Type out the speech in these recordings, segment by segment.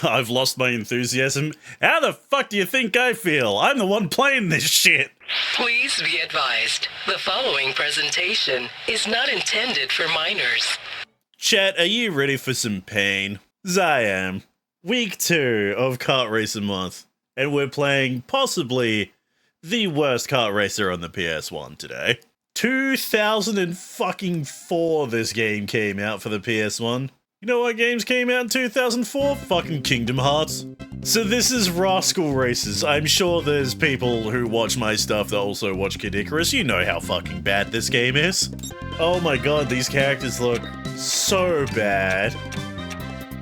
I've lost my enthusiasm. How the fuck do you think I feel? I'm the one playing this shit. Please be advised, the following presentation is not intended for minors. Chat, are you ready for some pain? 'Cause I am. Week 2 of Kart Racer Month, and we're playing possibly the worst kart racer on the PS1 today. 2004 this game came out for the PS1. You know what games came out in 2004? Fucking Kingdom Hearts. So this is Rascal Racers. I'm sure there's people who watch my stuff that also watch Kid Icarus. You know how fucking bad this game is. Oh my god, these characters look so bad.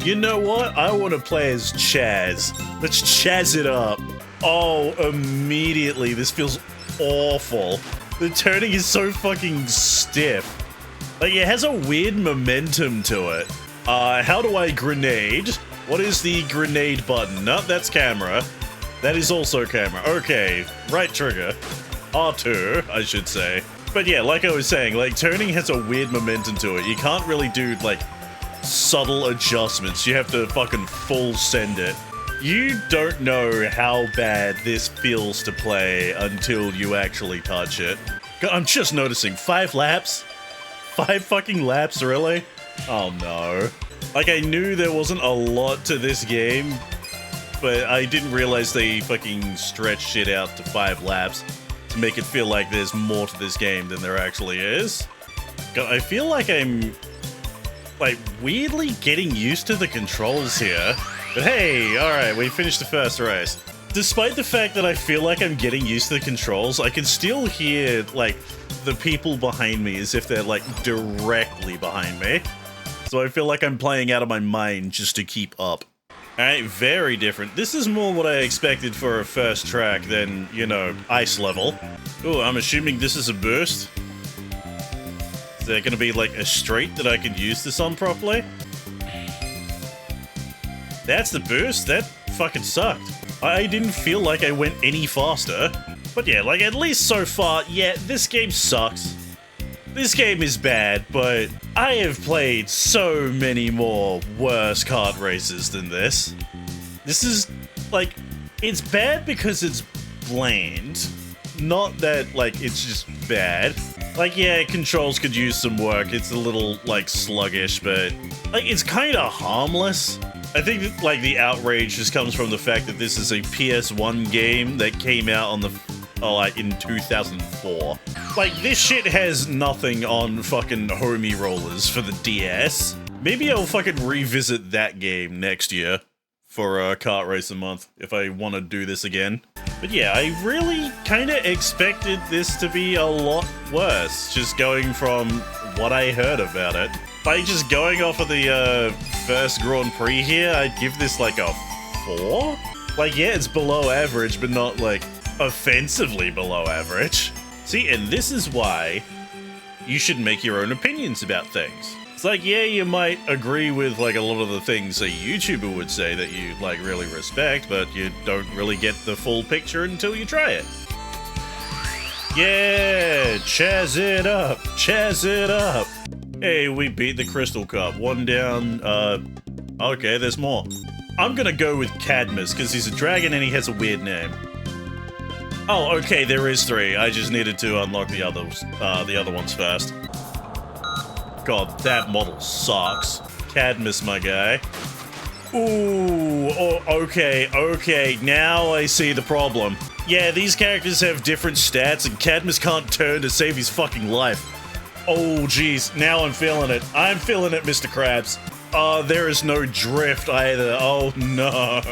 You know what? I want to play as Chaz. Let's Chaz it up. Oh, immediately. This feels awful. The turning is so fucking stiff. Like, it has a weird momentum to it. How do I grenade? What is the grenade button? No, that's camera. That is also camera. Okay, right trigger. R2, I should say. But yeah, like I was saying, like, turning has a weird momentum to it. You can't really do, like, subtle adjustments. You have to fucking full send it. You don't know how bad this feels to play until you actually touch it. I'm just noticing, 5 laps? 5 fucking laps, really? Oh no. Like, I knew there wasn't a lot to this game, but I didn't realize they fucking stretched shit out to 5 laps to make it feel like there's more to this game than there actually is. God, I feel like I'm, like, weirdly getting used to the controls here. But hey, alright, we finished the first race. Despite the fact that I feel like I'm getting used to the controls, I can still hear, like, the people behind me as if they're, like, directly behind me. So I feel like I'm playing out of my mind just to keep up. Alright, very different. This is more what I expected for a first track than, you know, ice level. Ooh, I'm assuming this is a boost. Is there gonna be, like, a straight that I can use this on properly? That's the boost? That fucking sucked. I didn't feel like I went any faster. But yeah, like, at least so far, yeah, this game sucks. This game is bad, but I have played so many more worse kart races than this. This is, like, it's bad because it's bland. Not that, like, it's just bad. Like, yeah, controls could use some work. It's a little, like, sluggish, but, like, it's kind of harmless. I think that, like, the outrage just comes from the fact that this is a PS1 game that came out on the, like, in 2004. Like, this shit has nothing on fucking homie rollers for the DS. Maybe I'll fucking revisit that game next year for Kart Racer Month if I want to do this again. But yeah, I really kind of expected this to be a lot worse, just going from what I heard about it. By just going off of the first Grand Prix here, I'd give this like a 4? Like, yeah, it's below average, but not, like, offensively below average. See, and this is why you should make your own opinions about things. It's like, yeah, you might agree with, like, a lot of the things a YouTuber would say that you, like, really respect, but you don't really get the full picture until you try it. Yeah, Chaz it up, Chaz it up. Hey, we beat the Crystal Cup. 1 down, okay, there's more. I'm gonna go with Cadmus, because he's a dragon and he has a weird name. Oh, okay, there is 3. I just needed to unlock the other ones first. God, that model sucks. Cadmus, my guy. Ooh, oh, okay, now I see the problem. Yeah, these characters have different stats, and Cadmus can't turn to save his fucking life. Oh, jeez, now I'm feeling it. I'm feeling it, Mr. Krabs. There is no drift either. Oh, no.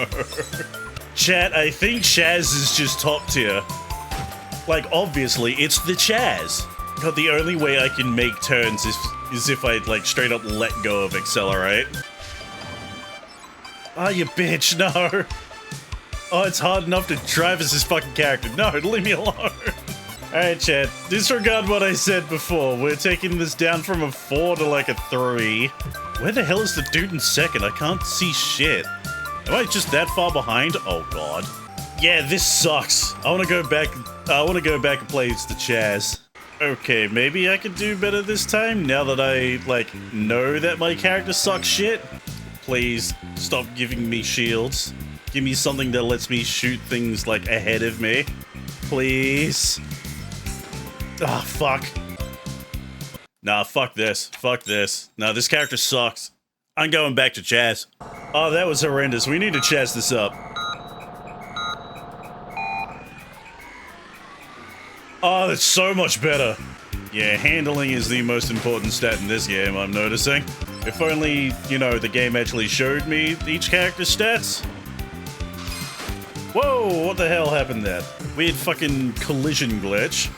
Chat, I think Chaz is just top tier. Like, obviously, it's the Chaz. God, the only way I can make turns is if I, like, straight up let go of accelerate. Ah, you bitch, no. Oh, it's hard enough to drive as this fucking character. No, leave me alone. Alright, chat, disregard what I said before. We're taking this down from a 4 to, like, a 3. Where the hell is the dude in second? I can't see shit. Am I just that far behind? Oh, God. Yeah, this sucks. I want to go back and play as the Chaz. Okay, maybe I could do better this time, now that I, like, know that my character sucks shit. Please stop giving me shields. Give me something that lets me shoot things like ahead of me. Please. Ah, fuck. Nah, fuck this. Fuck this. Nah, this character sucks. I'm going back to Chaz. Oh, that was horrendous. We need to Chaz this up. Oh, that's so much better. Yeah, handling is the most important stat in this game, I'm noticing. If only, you know, the game actually showed me each character's stats. Whoa, what the hell happened there? Weird fucking collision glitch.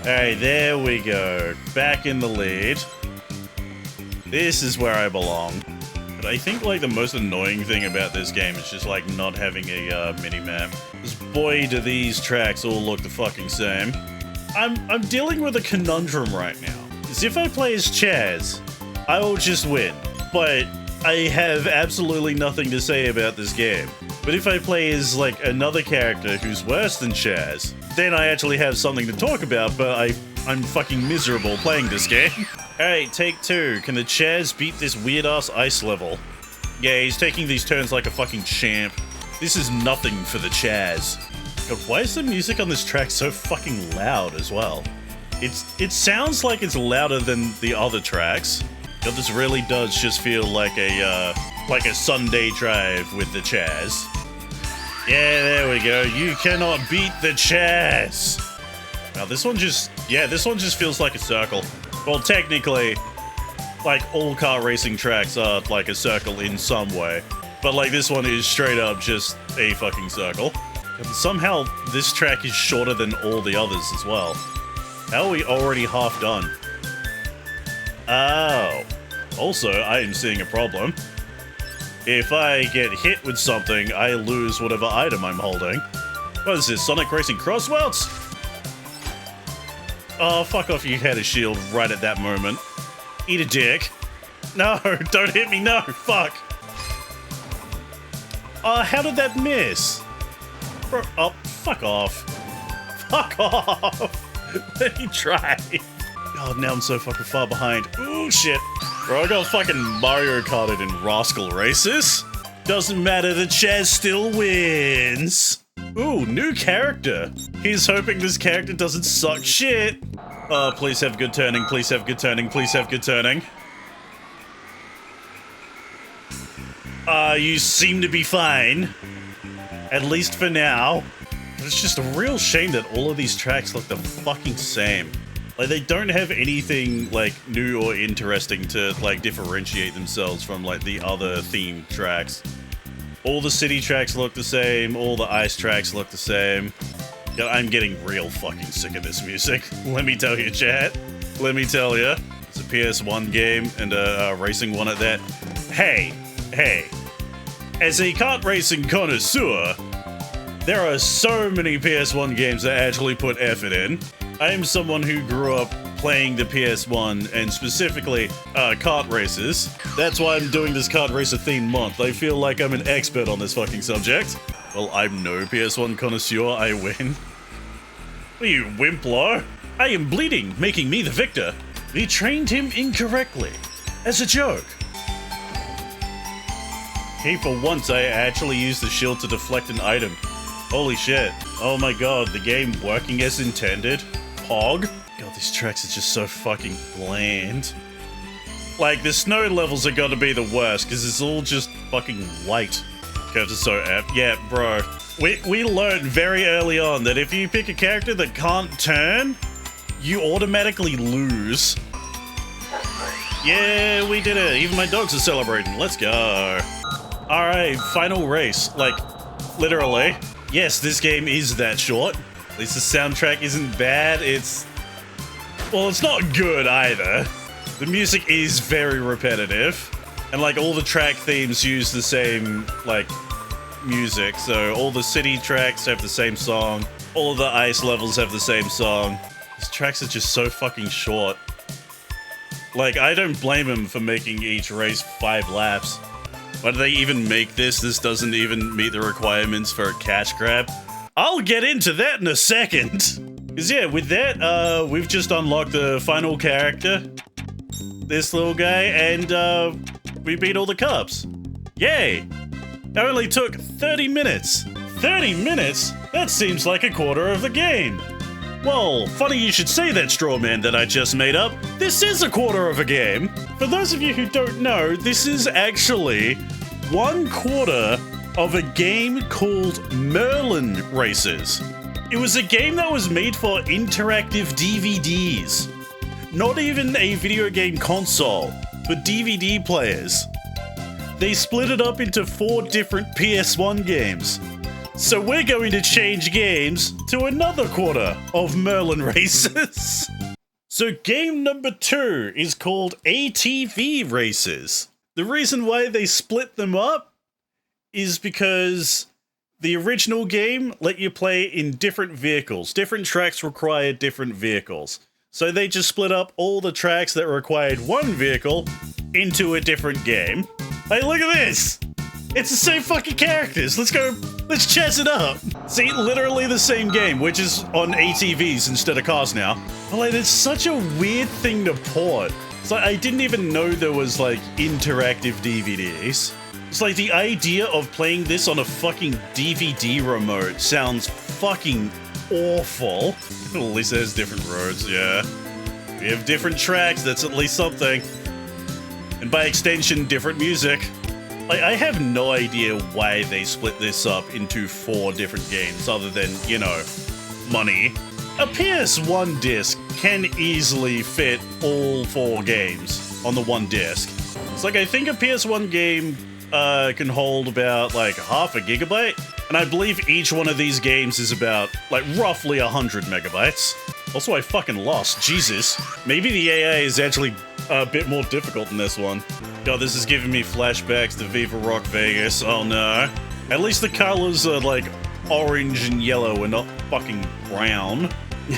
Alright, there we go. Back in the lead. This is where I belong. But I think, like, the most annoying thing about this game is just, like, not having a mini-map. Because boy, do these tracks all look the fucking same. I'm dealing with a conundrum right now. Because if I play as Chaz, I will just win. But I have absolutely nothing to say about this game. But if I play as, like, another character who's worse than Chaz, then I actually have something to talk about, but I'm fucking miserable playing this game. Alright, take two. Can the Chaz beat this weird-ass ice level? Yeah, he's taking these turns like a fucking champ. This is nothing for the Chaz. God, why is the music on this track so fucking loud as well? It sounds like it's louder than the other tracks. God, this really does just feel like a Sunday drive with the Chaz. Yeah, there we go. You cannot beat the Chaz. Now this one just feels like a circle. Well, technically, like all kart racing tracks are like a circle in some way, but like this one is straight up just a fucking circle. And somehow this track is shorter than all the others as well. How are we already half done? Oh. Also, I am seeing a problem. If I get hit with something, I lose whatever item I'm holding. What is this, Sonic Racing Crossworlds? Oh, fuck off, you had a shield right at that moment. Eat a dick. No, don't hit me, no, fuck. How did that miss? Bro, oh, fuck off. Fuck off. Let me try. God, now I'm so fucking far behind. Ooh, shit. Bro, I got fucking Mario Karted in Rascal Races. Doesn't matter, the Chaz still wins. Ooh, new character. He's hoping this character doesn't suck shit. Oh, please have good turning, please have good turning, please have good turning. You seem to be fine. At least for now. It's just a real shame that all of these tracks look the fucking same. Like, they don't have anything, like, new or interesting to, like, differentiate themselves from, like, the other themed tracks. All the city tracks look the same, all the ice tracks look the same. Yeah, I'm getting real fucking sick of this music. Let me tell you, chat. Let me tell you. It's a PS1 game, and a racing one at that. Hey. As a kart racing connoisseur, there are so many PS1 games that actually put effort in. I am someone who grew up playing the PS1 and specifically kart races. That's why I'm doing this kart racer themed month. I feel like I'm an expert on this fucking subject. Well, I'm no PS1 connoisseur, I win. What are you, Wimplo? I am bleeding, making me the victor. We trained him incorrectly. As a joke. Hey, for once I actually used the shield to deflect an item. Holy shit. Oh my god, the game working as intended? Pog? God, these tracks are just so fucking bland. Like, the snow levels are gotta be the worst, because it's all just fucking white. Curves are so apt. Yeah, bro. We learned very early on that if you pick a character that can't turn, you automatically lose. Yeah, we did it. Even my dogs are celebrating. Let's go. Alright, final race. Like, literally. Yes, this game is that short. At least the soundtrack isn't bad. Well, it's not good either. The music is very repetitive. And like all the track themes use the same, like, music. So all the city tracks have the same song. All of the ice levels have the same song. These tracks are just so fucking short. Like, I don't blame him for making each race 5 laps. Why do they even make this? This doesn't even meet the requirements for a cash grab. I'll get into that in a second. Because yeah, with that, we've just unlocked the final character. This little guy, and we beat all the cops. Yay! It only took 30 minutes. 30 minutes? That seems like a quarter of the game. Well, funny you should say that, straw man that I just made up. This is a quarter of a game. For those of you who don't know, this is actually 1/4 of a game called Merlin Races. It was a game that was made for interactive DVDs. Not even a video game console, but DVD players. They split it up into 4 different PS1 games. So we're going to change games to another quarter of Merlin Races. So game number 2 is called ATV Races. The reason why they split them up is because the original game let you play in different vehicles. Different tracks required different vehicles. So they just split up all the tracks that required one vehicle into a different game. Hey, look at this! It's the same fucking characters. Let's chess it up. See, literally the same game, which is on ATVs instead of cars now. But like, it's such a weird thing to port. It's like, I didn't even know there was like interactive DVDs. It's like the idea of playing this on a fucking DVD remote sounds fucking awful. At least there's different roads, yeah. We have different tracks, that's at least something. And by extension, different music. Like, I have no idea why they split this up into 4 different games, other than, you know, money. A PS1 disc can easily fit all 4 games on the one disc. It's like, I think a PS1 game can hold about, like, half a gigabyte, and I believe each one of these games is about, like, roughly 100 megabytes. Also, I fucking lost, Jesus. Maybe the AI is actually a bit more difficult in this one. God, this is giving me flashbacks to Viva Rock Vegas. Oh no. At least the colors are like orange and yellow and not fucking brown.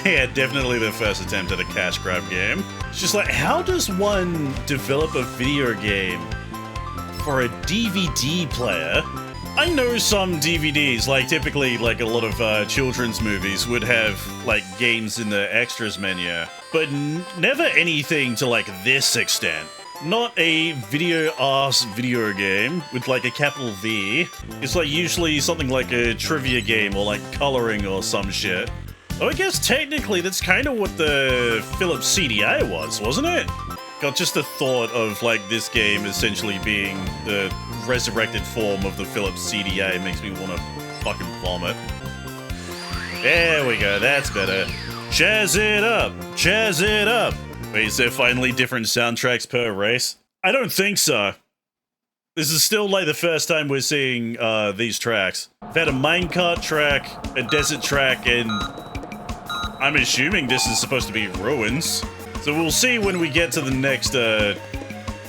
Yeah, definitely the first attempt at a cash grab game. It's just like, how does one develop a video game for a DVD player? I know some DVDs, like typically like a lot of children's movies would have like games in the extras menu, but never anything to like this extent. Not a video-ass video game with like a capital V. It's like usually something like a trivia game or like coloring or some shit. Oh, I guess technically that's kind of what the Philips CDI was, wasn't it? Got just the thought of like this game essentially being the resurrected form of the Philips CDI makes me want to fucking vomit. There we go, that's better. Jazz it up! Jazz it up! Wait, is there finally different soundtracks per race? I don't think so. This is still like the first time we're seeing these tracks. We've had a minecart track, a desert track, and I'm assuming this is supposed to be ruins. So we'll see when we get to the next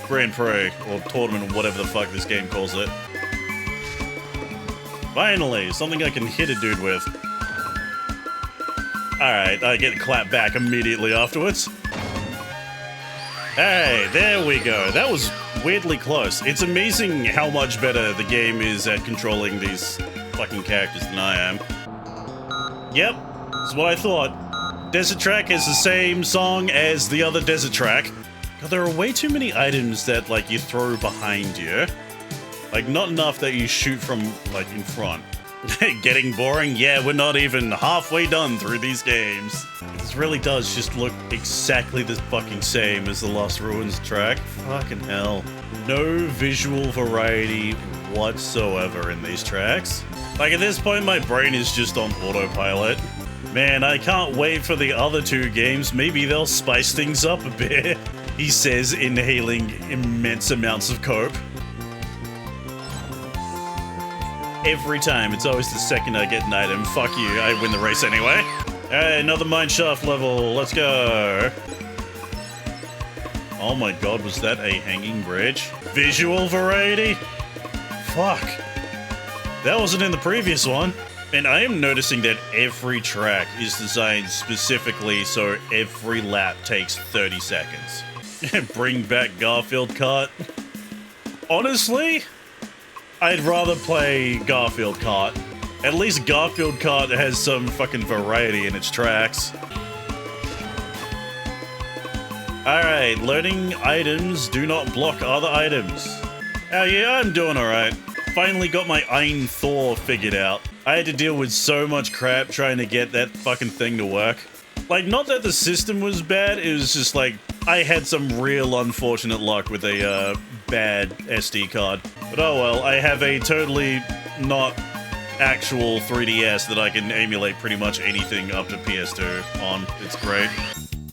Grand Prix, or tournament, or whatever the fuck this game calls it. Finally, something I can hit a dude with. Alright, I get clapped back immediately afterwards. Hey, there we go. That was weirdly close. It's amazing how much better the game is at controlling these fucking characters than I am. Yep, that's what I thought. Desert Track is the same song as the other Desert Track. God, there are way too many items that, like, you throw behind you. Like, not enough that you shoot from, like, in front. Getting boring? Yeah, we're not even halfway done through these games. This really does just look exactly the fucking same as the Lost Ruins track. Fucking hell. No visual variety whatsoever in these tracks. Like, at this point, my brain is just on autopilot. Man, I can't wait for the other 2 games. Maybe they'll spice things up a bit. He says, inhaling immense amounts of coke. Every time, it's always the second I get an item. Fuck you, I win the race anyway. Alright, another mineshaft level, let's go. Oh my god, was that a hanging bridge? Visual variety? Fuck. That wasn't in the previous one. And I am noticing that every track is designed specifically so every lap takes 30 seconds. Bring back Garfield Kart. Honestly, I'd rather play Garfield Kart. At least Garfield Kart has some fucking variety in its tracks. Alright, loading items do not block other items. Oh yeah, I'm doing alright. Finally got my Ein Thor figured out. I had to deal with so much crap trying to get that fucking thing to work. Like, not that the system was bad, it was just like, I had some real unfortunate luck with a bad SD card. But oh well, I have a totally not actual 3DS that I can emulate pretty much anything up to PS2 on. It's great.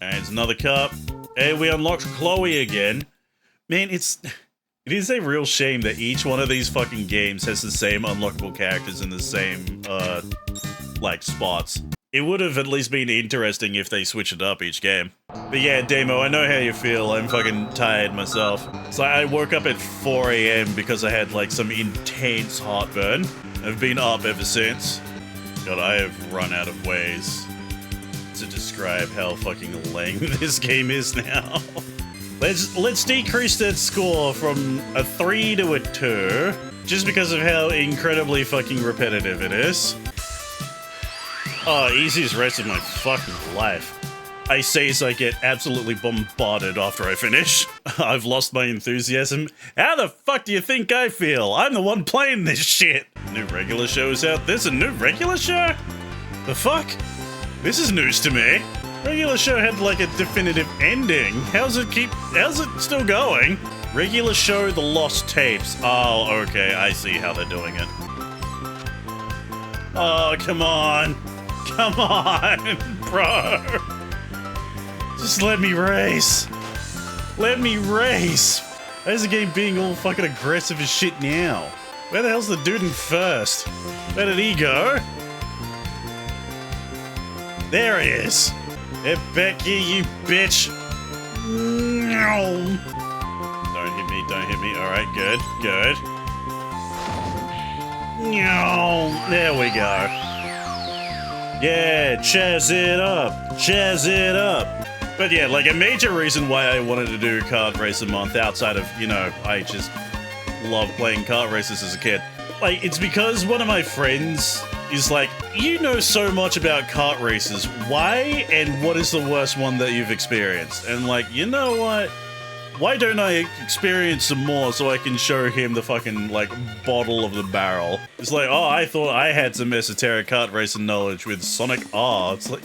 And it's another cup. And we unlocked Chloe again. Man, it is a real shame that each one of these fucking games has the same unlockable characters in the same, like, spots. It would have at least been interesting if they switched it up each game. But yeah, Damo, I know how you feel. I'm fucking tired myself. So I woke up at 4 AM because I had, like, some intense heartburn. I've been up ever since. God, I have run out of ways to describe how fucking lame this game is now. Let's decrease that score from a 3 to a 2, just because of how incredibly fucking repetitive it is. Oh, easiest race of my fucking life. I say as I get absolutely bombarded after I finish. I've lost my enthusiasm. How the fuck do you think I feel? I'm the one playing this shit. New regular show is out. There's a new regular show? The fuck? This is news to me. Regular show had like a definitive ending. How's it still going? Regular show The Lost Tapes. Oh, okay, I see how they're doing it. Oh, come on. Come on, bro. Just let me race. Let me race. How's the game being all fucking aggressive as shit now? Where the hell's the dude in first? Where did he go? There he is. Hey, Becky, you bitch. No. Don't hit me. Alright, good, good. No. There we go. Yeah, chaz it up. Chaz it up. But yeah, like a major reason why I wanted to do Kart Race a month outside of, you know, I just love playing kart races as a kid. Like, it's because one of my friends is like, you know so much about kart races, why and what is the worst one that you've experienced? And like, you know what? Why don't I experience some more so I can show him the fucking, like, bottle of the barrel? It's like, oh, I thought I had some esoteric kart racing knowledge with Sonic R. It's like,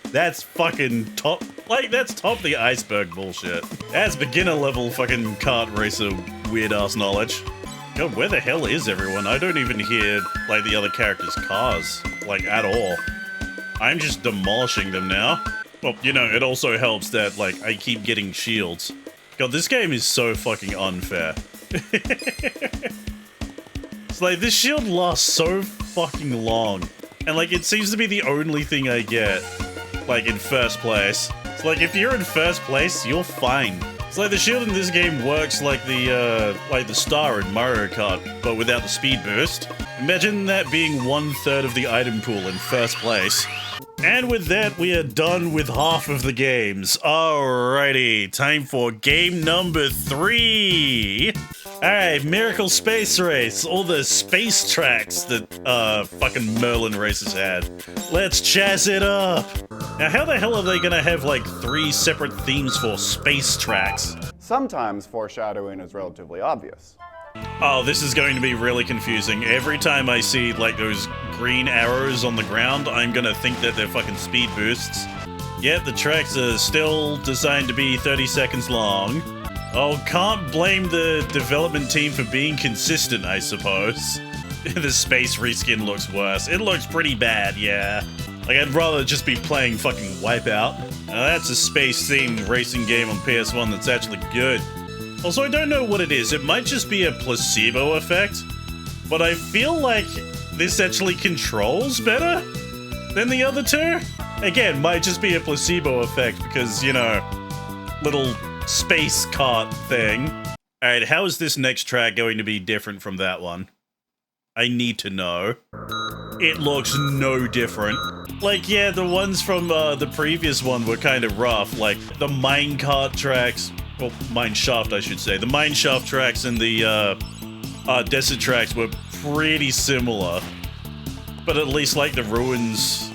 that's fucking top, like, that's top the iceberg bullshit. That's beginner level fucking kart racer weird ass knowledge. God, where the hell is everyone? I don't even hear, like, the other characters' cars, like, at all. I'm just demolishing them now. Well, you know, it also helps that, like, I keep getting shields. God, this game is so fucking unfair. It's like, this shield lasts so fucking long. And, like, it seems to be the only thing I get, like, in first place. It's like, if you're in first place, you're fine. It's like the shield in this game works like the star in Mario Kart, but without the speed boost. Imagine that being 1/3 of the item pool in first place. And with that, we are done with half of the games. Alrighty, time for game number 3. Alright, Miracle Space Race, all the space tracks that fucking Merlin races had. Let's chaz it up. Now, how the hell are they gonna have like 3 separate themes for space tracks? Sometimes foreshadowing is relatively obvious. Oh, this is going to be really confusing. Every time I see, like, those green arrows on the ground, I'm gonna think that they're fucking speed boosts. Yet, the tracks are still designed to be 30 seconds long. Oh, can't blame the development team for being consistent, I suppose. The space reskin looks worse. It looks pretty bad, yeah. Like, I'd rather just be playing fucking Wipeout. Now, that's a space-themed racing game on PS1 that's actually good. Also, I don't know what it is. It might just be a placebo effect, but I feel like this actually controls better than the other two. Again, might just be a placebo effect because, you know, little space kart thing. Alright, how is this next track going to be different from that one? I need to know. It looks no different. Like, yeah, the ones from the previous one were kind of rough. Like, the minecart tracks, well, mineshaft, I should say. The mineshaft tracks and the desert tracks were pretty similar. But at least, like, the ruins,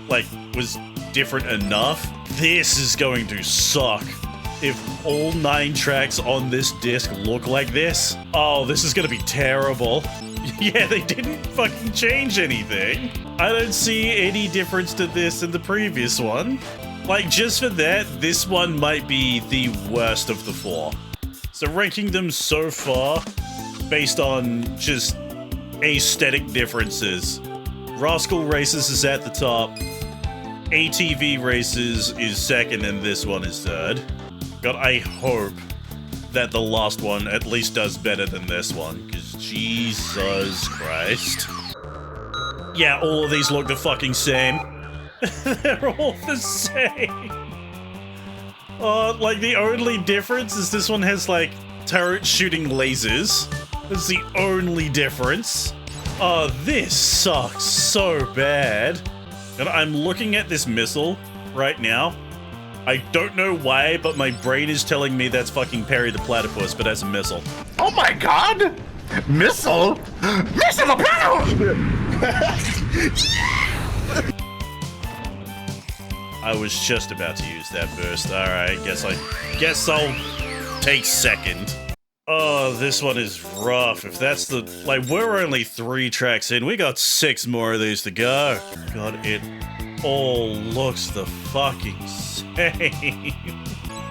like, was different enough. This is going to suck. if all 9 tracks on this disc look like this. Oh, this is gonna be terrible. Yeah, they didn't fucking change anything. I don't see any difference to this and the previous one. Like, just for that, this one might be the worst of the 4. So ranking them so far, based on just aesthetic differences, Rascal Races is at the top, ATV Races is second, and this one is third. God, I hope that the last one at least does better than this one, because Jesus Christ. Yeah, all of these look the fucking same. They're all the same. Like, the only difference is this one has, like, turret shooting lasers. That's the only difference. Oh, this sucks so bad. And I'm looking at this missile right now. I don't know why, but my brain is telling me that's fucking Perry the Platypus, but as a missile. Oh my god! Missile? Missile the platypus! I was just about to use that burst. Alright, guess I'll take second. Oh, this one is rough. If that's the... Like, we're only 3 tracks in. We got 6 more of these to go. God, it all looks the fucking same.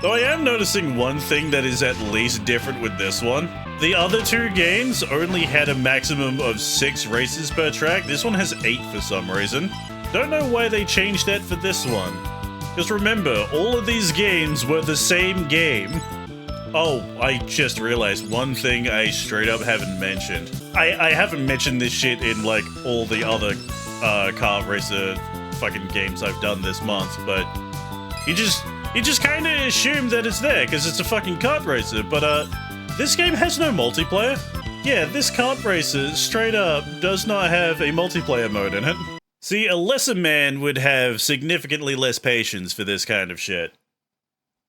Though I am noticing one thing that is at least different with this one. The other 2 games only had a maximum of 6 races per track. This one has 8 for some reason. Don't know why they changed that for this one. Just remember, all of these games were the same game. Oh, I just realized one thing I straight up haven't mentioned. I haven't mentioned this shit in, like, all the other kart racer fucking games I've done this month, but you just kind of assume that it's there because it's a fucking kart racer, but this game has no multiplayer. Yeah, this kart racer straight up does not have a multiplayer mode in it. See, a lesser man would have significantly less patience for this kind of shit.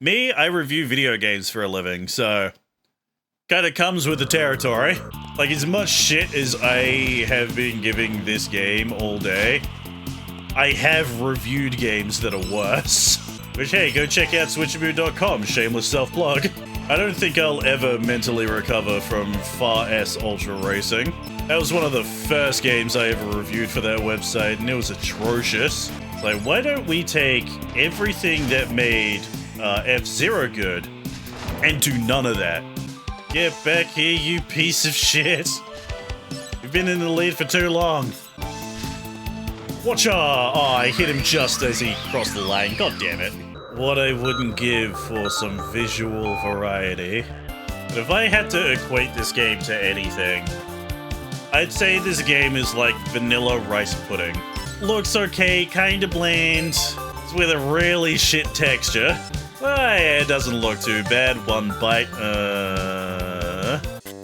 Me, I review video games for a living, so kinda comes with the territory. Like, as much shit as I have been giving this game all day, I have reviewed games that are worse. Which, hey, go check out switchaboo.com, shameless self-plug. I don't think I'll ever mentally recover from Far S Ultra Racing. That was one of the first games I ever reviewed for that website, and it was atrocious. It's like, why don't we take everything that made F-Zero good and do none of that? Get back here, you piece of shit. You've been in the lead for too long. Watch out! Oh, I hit him just as he crossed the line. God damn it. What I wouldn't give for some visual variety. But if I had to equate this game to anything, I'd say this game is like vanilla rice pudding. Looks okay, kinda bland. It's with a really shit texture. Yeah, it doesn't look too bad. 1 bite.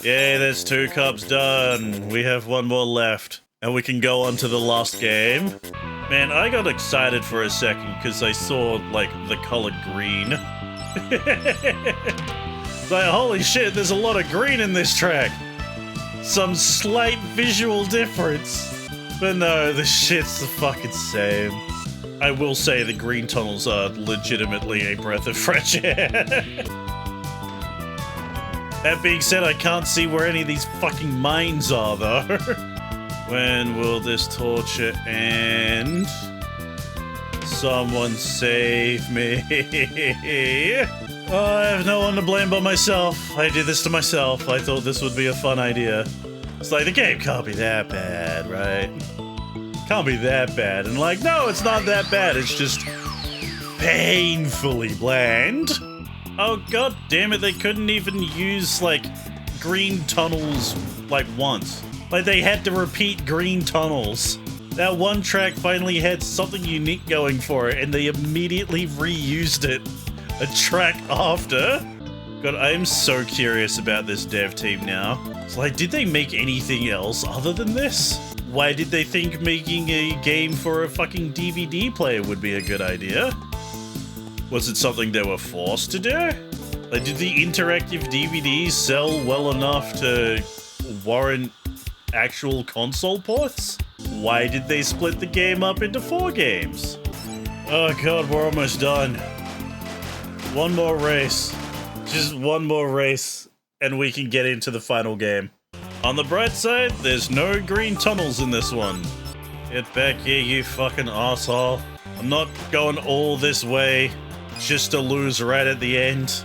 Yeah, there's 2 cups done. We have 1 more left. And we can go on to the last game. Man, I got excited for a second because I saw, like, the color green. It's like, holy shit, there's a lot of green in this track. Some slight visual difference. But no, the shit's the fucking same. I will say the green tunnels are legitimately a breath of fresh air. That being said, I can't see where any of these fucking mines are, though. When will this torture end? Someone save me. Oh, I have no one to blame but myself. I did this to myself. I thought this would be a fun idea. It's like, the game can't be that bad, right? Can't be that bad. And like, no, it's not that bad. It's just painfully bland. Oh, god damn it. They couldn't even use, like, green tunnels, like, once. Like, they had to repeat green tunnels. That one track finally had something unique going for it, and they immediately reused it a track after. God, I'm so curious about this dev team now. It's like, did they make anything else other than this? Why did they think making a game for a fucking DVD player would be a good idea? Was it something they were forced to do? Like, did the interactive DVDs sell well enough to warrant actual console ports? Why did they split the game up into 4 games? Oh god, we're almost done. One more race. Just one more race, and we can get into the final game. On the bright side, there's no green tunnels in this one. Get back here, you fucking asshole. I'm not going all this way just to lose right at the end.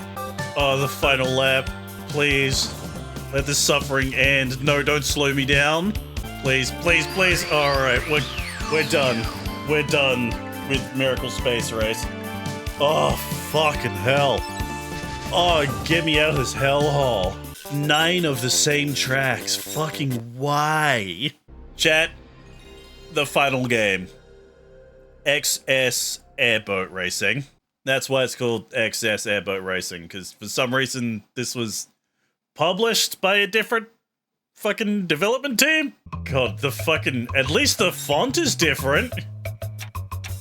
Oh, the final lap. Please. Let the suffering end. No, don't slow me down. Please, please, please. Alright, we're done. We're done with Miracle Space Race. Oh, fucking hell. Oh, get me out of this hellhole. 9 of the same tracks. Fucking why? Chat, the final game. XS Airboat Racing. That's why it's called XS Airboat Racing, because for some reason this was published by a different fucking development team. God, the fucking... At least the font is different.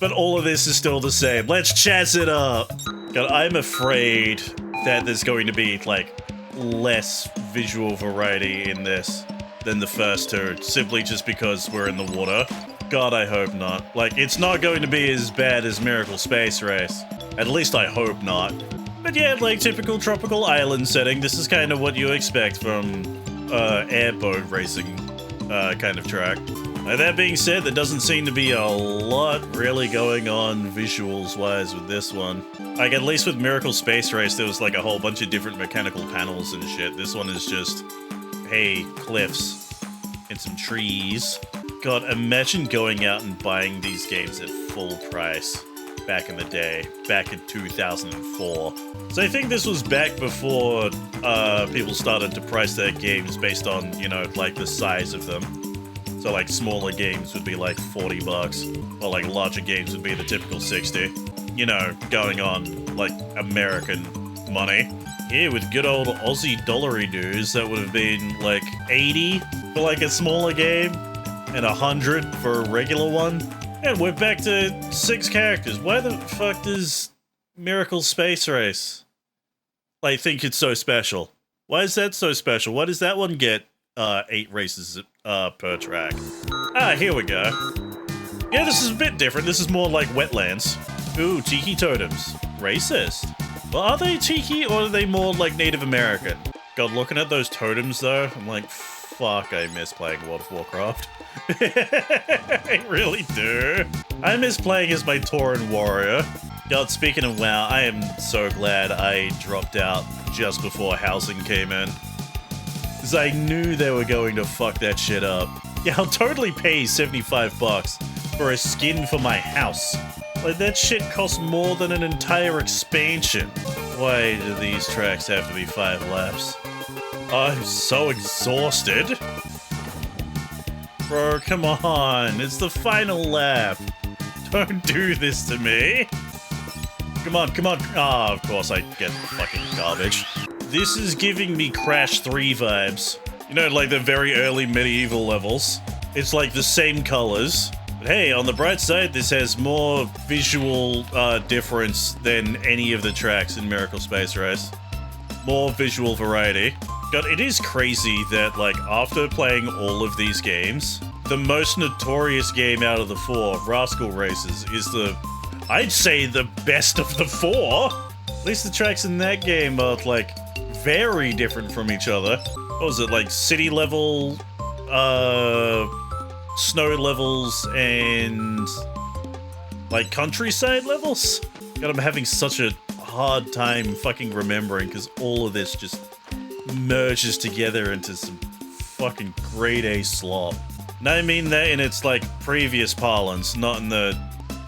But all of this is still the same. Let's chazz it up. God, I'm afraid that there's going to be, like, less visual variety in this than the first two, simply just because we're in the water. God, I hope not. Like, it's not going to be as bad as Miracle Space Race. At least I hope not. But yeah, like typical tropical island setting, this is kind of what you expect from airboat racing kind of track. That being said, there doesn't seem to be a lot really going on visuals-wise with this one. Like, at least with Miracle Space Race, there was like a whole bunch of different mechanical panels and shit. This one is just, hey, cliffs and some trees. God, imagine going out and buying these games at full price back in the day, back in 2004. So I think this was back before people started to price their games based on, you know, like the size of them. So like smaller games would be like 40 bucks, or like larger games would be the typical 60. You know, going on like American money. Here with good old Aussie dollary dues, that would have been like 80 for like a smaller game, and 100 for a regular one. And we're back to 6 characters. Why the fuck does Miracle Space Race like think it's so special? Why is that so special? Why does that one get 8 races per track? Ah, here we go. Yeah, this is a bit different. This is more like wetlands. Ooh, tiki totems. Racist. Well, are they tiki or are they more like Native American? God, looking at those totems though, I'm like, fuck, I miss playing World of Warcraft. I really do. I miss playing as my Tauren warrior. God, speaking of WoW, I am so glad I dropped out just before housing came in. Because I knew they were going to fuck that shit up. Yeah, I'll totally pay 75 bucks for a skin for my house. Like, that shit costs more than an entire expansion. Why do these tracks have to be 5 laps? I'm so exhausted. Bro, come on. It's the final lap. Don't do this to me. Come on, come on. Ah, of course I get fucking garbage. This is giving me Crash 3 vibes. You know, like the very early medieval levels. It's like the same colors. But hey, on the bright side, this has more visual difference than any of the tracks in Miracle Space Race. More visual variety. God, it is crazy that, like, after playing all of these games, the most notorious game out of the 4, Rascal Races, is I'd say the best of the 4. At least the tracks in that game are, like, very different from each other. What was it, like, city level, snow levels, and, like, countryside levels? God, I'm having such a hard time fucking remembering, because all of this just merges together into some fucking grade A slop. And I mean that in its, like, previous parlance, not in the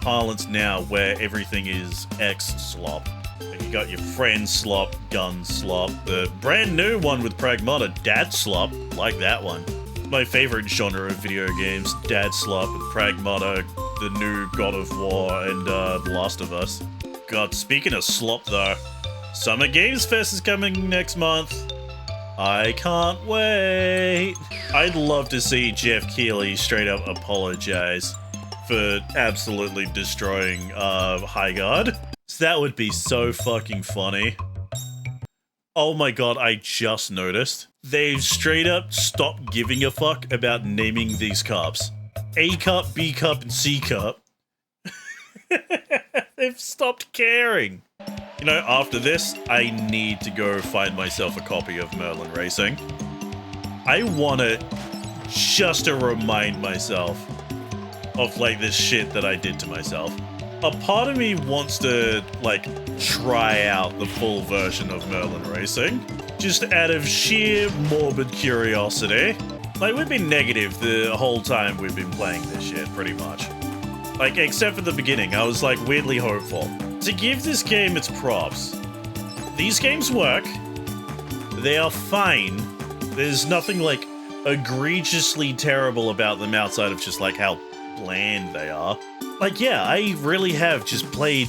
parlance now where everything is X slop. Like, you got your friend slop, gun slop, the brand new one with Pragmata, dad slop, like that one. My favorite genre of video games, dad slop with Pragmata, the new God of War, and The Last of Us. God, speaking of slop though, Summer Games Fest is coming next month. I can't wait. I'd love to see Jeff Keighley straight up apologize for absolutely destroying Highguard. So that would be so fucking funny. Oh my god, I just noticed. They've straight up stopped giving a fuck about naming these cups. A cup, B cup, and C cup. They've stopped caring. You You know, after this, I need to go find myself a copy of Merlin Racing. I want it just to remind myself of, like, this shit that I did to myself. A part of me wants to, like, try out the full version of Merlin Racing, just out of sheer morbid curiosity. Like, we've been negative the whole time we've been playing this shit, pretty much. Like, except for the beginning, I was, like, weirdly hopeful. To give this game its props, these games work. They are fine. There's nothing, like, egregiously terrible about them outside of just, like, how bland they are. Like, yeah, I really have just played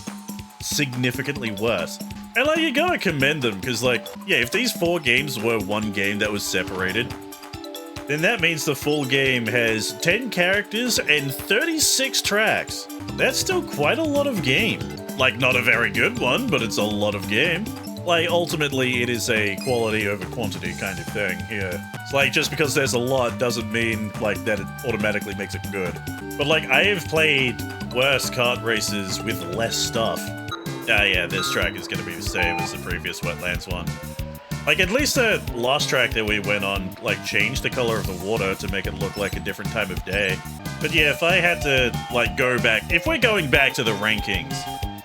significantly worse. And, like, you gotta commend them, because, like, yeah, if these 4 games were one game that was separated, then that means the full game has 10 characters and 36 tracks. That's still quite a lot of game. Like, not a very good one, but it's a lot of game. Like, ultimately, it is a quality over quantity kind of thing here. It's like, just because there's a lot doesn't mean, like, that it automatically makes it good. But, like, I have played worse kart races with less stuff. Ah, yeah, this track is gonna be the same as the previous Wetlands one. Like, at least the last track that we went on, like, changed the color of the water to make it look like a different time of day. But yeah, if I had to, like, go back... If we're going back to the rankings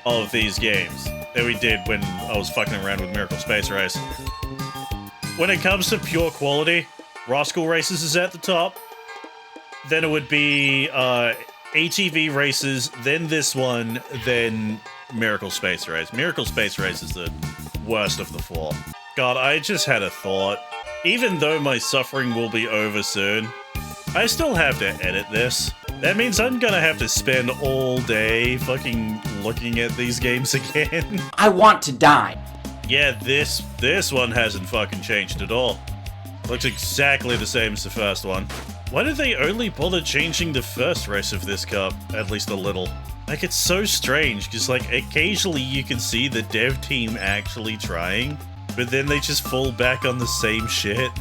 of these games that we did when I was fucking around with Miracle Space Race, when it comes to pure quality, Rascal Races is at the top. Then it would be ATV Races, then this one, then Miracle Space Race. Miracle Space Race is the worst of the 4. God, I just had a thought. Even though my suffering will be over soon, I still have to edit this. That means I'm gonna have to spend all day fucking looking at these games again. I want to die. Yeah, this one hasn't fucking changed at all. Looks exactly the same as the first one. Why did they only bother changing the first race of this cup, at least a little? Like, it's so strange, because, like, occasionally you can see the dev team actually trying, but then they just fall back on the same shit.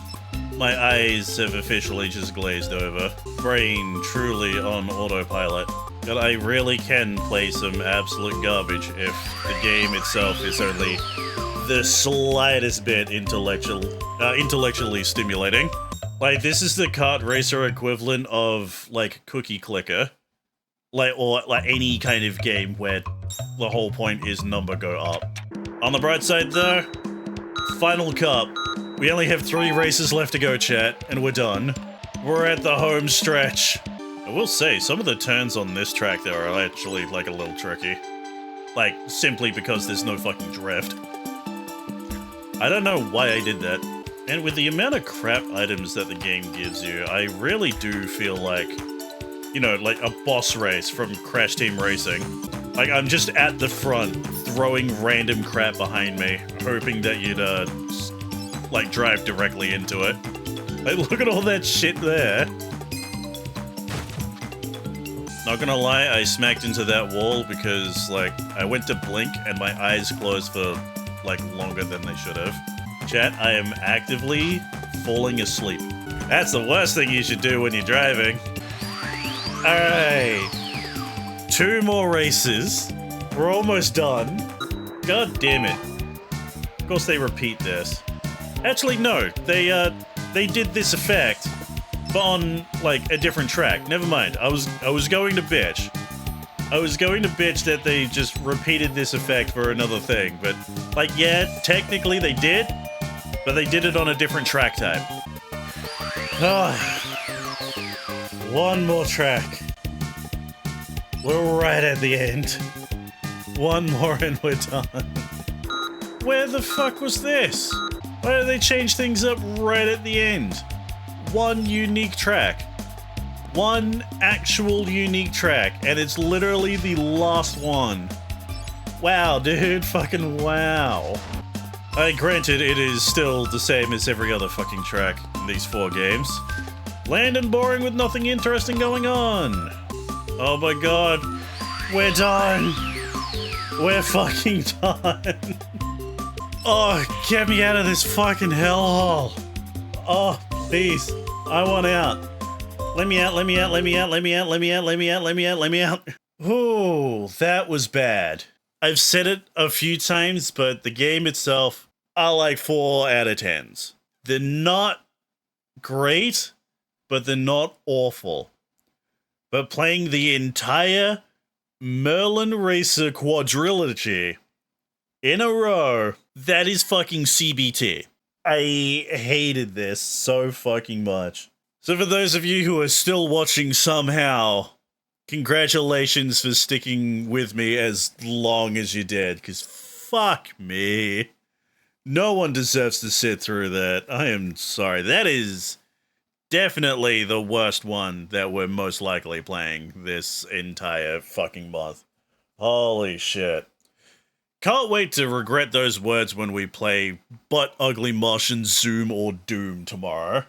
My eyes have officially just glazed over. Brain truly on autopilot. But I really can play some absolute garbage if the game itself is only the slightest bit intellectually stimulating. Like, this is the kart racer equivalent of, like, Cookie Clicker. Like, or, like, any kind of game where the whole point is number go up. On the bright side, though, final cup. We only have 3 races left to go, chat, and we're done. We're at the home stretch. I will say, some of the turns on this track, though, are actually, like, a little tricky. Like, simply because there's no fucking drift. I don't know why I did that. And with the amount of crap items that the game gives you, I really do feel like, you know, like a boss race from Crash Team Racing. Like, I'm just at the front, throwing random crap behind me, hoping that you'd, like, drive directly into it. Like, look at all that shit there. Not gonna lie, I smacked into that wall because, like, I went to blink and my eyes closed for, like, longer than they should have. Chat, I am actively falling asleep. That's the worst thing you should do when you're driving. Alright. 2 more races. We're almost done. God damn it. Of course they repeat this. Actually, no. They did this effect, but on, like, a different track. Never mind. I was going to bitch. I was going to bitch that they just repeated this effect for another thing, but, like, yeah, technically they did, but they did it on a different track type. One more track. We're right at the end. One more and we're done. Where the fuck was this? Why did they change things up right at the end? One unique track. One actual unique track, and it's literally the last one. Wow, dude, fucking wow. Granted, it is still the same as every other fucking track in these 4 games. Bland and boring with nothing interesting going on. Oh my god. We're done. We're fucking done. Oh, get me out of this fucking hellhole. Oh, please. I want out. Let me out, let me out, let me out, let me out, let me out, let me out, let me out, let me out. Ooh, that was bad. I've said it a few times, but the game itself are like 4 out of 10s. They're not great, but they're not awful. But playing the entire Merlin Racer Quadrilogy in a row, that is fucking CBT. I hated this so fucking much. So for those of you who are still watching somehow, congratulations for sticking with me as long as you did, because fuck me. No one deserves to sit through that. I am sorry. That is definitely the worst one that we're most likely playing this entire fucking month. Holy shit. Can't wait to regret those words when we play Butt Ugly Martian Zoom or Doom tomorrow.